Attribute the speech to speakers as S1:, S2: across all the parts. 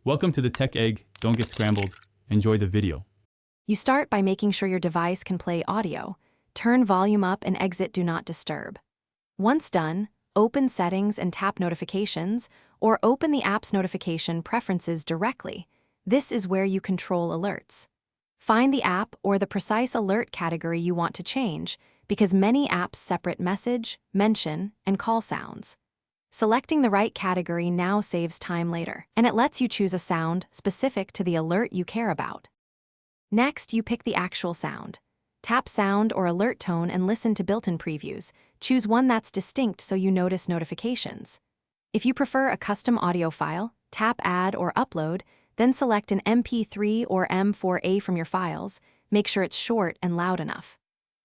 S1: Welcome to the Tech Egg. Don't get scrambled. Enjoy the video.
S2: You start by making sure your device can play audio. Turn volume up and exit Do Not Disturb. Once done, open Settings and tap Notifications, or open the app's notification preferences directly. This is where you control alerts. Find the app or the precise alert category you want to change, because many apps separate message, mention, and call sounds. Selecting the right category now saves time later, and it lets you choose a sound specific to the alert you care about. Next, you pick the actual sound. Tap Sound or Alert Tone and listen to built-in previews. Choose one that's distinct so you notice notifications. If you prefer a custom audio file, tap Add or Upload, then select an MP3 or M4A from your files. Make sure it's short and loud enough.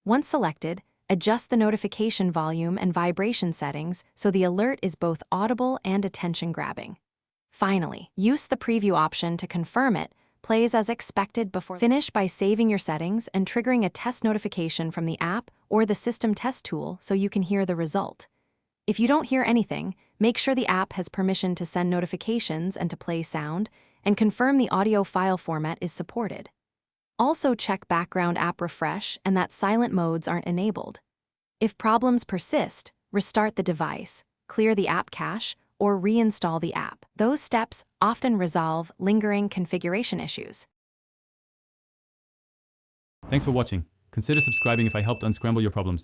S2: Once selected, adjust the notification volume and vibration settings so the alert is both audible and attention-grabbing. Finally, use the preview option to confirm it plays as expected before. Finish by saving your settings and triggering a test notification from the app or the system test tool so you can hear the result. If you don't hear anything, make sure the app has permission to send notifications and to play sound, and confirm the audio file format is supported. Also check background app refresh and that silent modes aren't enabled. If problems persist, restart the device, clear the app cache, or reinstall the app. Those steps often resolve lingering configuration issues.
S1: Thanks for watching. Consider subscribing if I helped unscramble your problems.